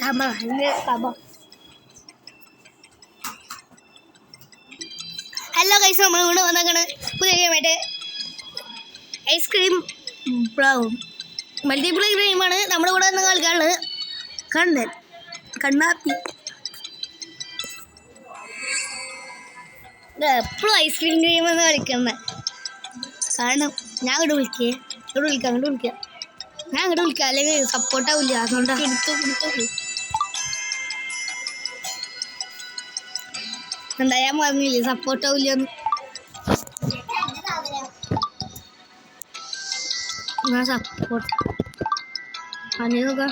Hello guys, നമ്മൾ ഇവിടെ വന്നേക്കണ് പുതിയ മറ്റേ ഐസ്ക്രീം ബ്രൗൺ മൾട്ടിപ്ലൈ ഗെയിമാണ് നമ്മുടെ കൂടെ വന്ന് കളിക്കാനുള്ളത്. കണ്ണാപ്പി എപ്പോഴും ഐസ്ക്രീം ഗെയിം എന്ന് കളിക്കുന്നത് കാരണം ഞാൻ അങ്ങോട്ട് വിളിക്കാം ഞാൻ അങ്ങോട്ട് വിളിക്കാം അല്ലെങ്കിൽ സപ്പോർട്ടാവില്ല. അതുകൊണ്ടാണ് എന്താ ഞാൻ പറഞ്ഞില്ലേ സപ്പോർട്ടാവില്ലെന്ന്. ഞാൻ സപ്പോർട്ട് പറഞ്ഞു നോക്കാം.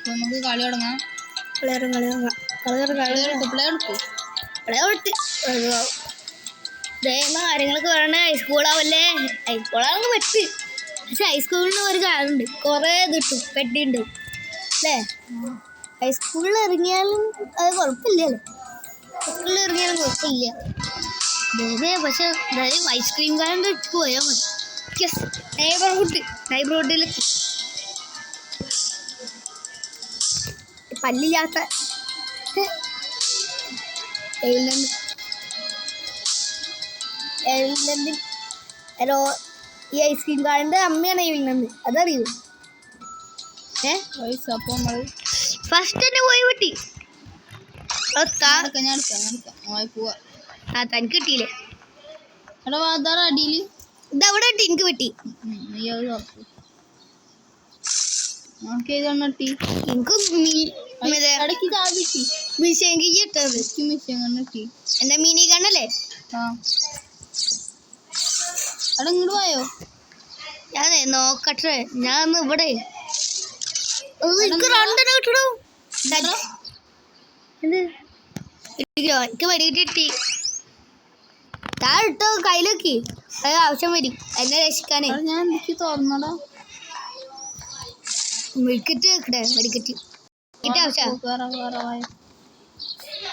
നമുക്ക് കളി തുടങ്ങാം. കാര്യങ്ങളൊക്കെ പറയണേ ഹൈസ്കൂളാവല്ലേ. ഹൈസ്കൂളാണെന്ന് പെട്ട്, പക്ഷെ ഹൈസ്കൂളിന് ഒരു കാര്യമുണ്ട്, കുറേ കിട്ടും, പെട്ടിയുണ്ട് അല്ലേ. ഹൈസ്കൂളിൽ ഇറങ്ങിയാലും അത് കുഴപ്പമില്ലല്ലോ. ഹൈസ്കൂളിൽ ഇറങ്ങിയാലും കുഴപ്പമില്ല. പക്ഷെ എന്തായാലും ഐസ്ക്രീം കാരൻ്റെ അടുത്ത് പോയാൽ മതി. നൈബർഹുഡിലെത്തി പല്ലില്ലാത്ത ഹലോ, ഈ ഐസ്ക്രീം കാരൻ്റെ അമ്മയാണ് എഴുതുന്നത്, അതറിയൂ. അപ്പോൾ നമ്മൾ ഫസ്റ്റ് തന്നെ പോയി വിട്ടി. തനിക്ക് കിട്ടിയില്ലേ? അടിയിൽ ഇതവിടെ ഇട്ടി, എനിക്ക് കിട്ടി. എനിക്ക് എന്റെ മിനി കണ്ണല്ലേ. ഇങ്ങോട്ട് പോയോ? ഞാനേ നോക്കട്ടെ. ഞാൻ ഇവിടെ എനിക്ക് രണ്ടെണ്ണം കിട്ടണോ? എനിക്ക് വെടികിട്ടി. താഴെ ഇട്ടോ, കയ്യിലൊക്കെ അത് ആവശ്യം വരും എന്നെ രക്ഷിക്കാനേ. ഞാൻ എനിക്ക് തുറന്നടാ വെടിക്കറ്റ് വെക്കട്ടെ. വെടിക്കറ്റ് ആവശ്യം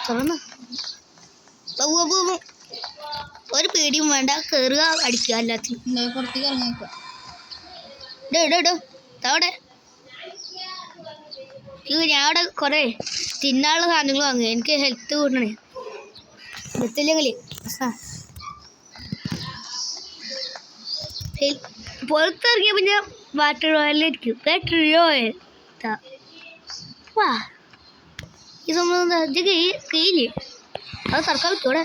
തുറന്നു. ഒരു പേടിയും വേണ്ട, കയറുക, അടിക്കുക, എല്ലാത്തിനും. പുറത്തേക്ക് ഇറങ്ങിയേക്കാം. അവിടെ ഞാൻ അവിടെ കുറേ തിന്നാനുള്ള സാധനങ്ങൾ വാങ്ങുക. എനിക്ക് ഹെൽത്ത് കൂട്ടണേ. ഹെൽത്തില്ലെങ്കിൽ പുറത്തിറങ്ങിയ പിന്നെ വാട്ടർ ഓയിലായിരിക്കും. വാ, ഈ സംഭവം കയ്യില്ലേ, അത് സർക്കാർ വിട്ടൂടെ.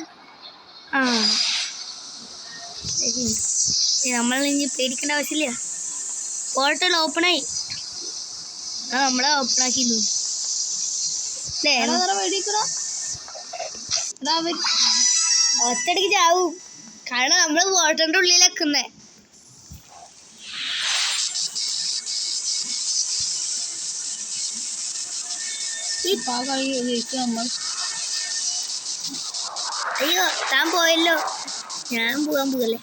നമ്മളിനി പേടിക്കേണ്ട ആവശ്യമില്ല. പോർട്ടൽ ഓപ്പണായി. നമ്മളെ ഓപ്പണാക്കി ഒറ്റടിക്ക് ചാവും, കാരണം നമ്മള് പോർട്ടലിന്റെ ഉള്ളിലേക്കുന്നേ. അയ്യോ, താൻ പോയല്ലോ, ഞാൻ പോകാൻ പോകല്ലേ.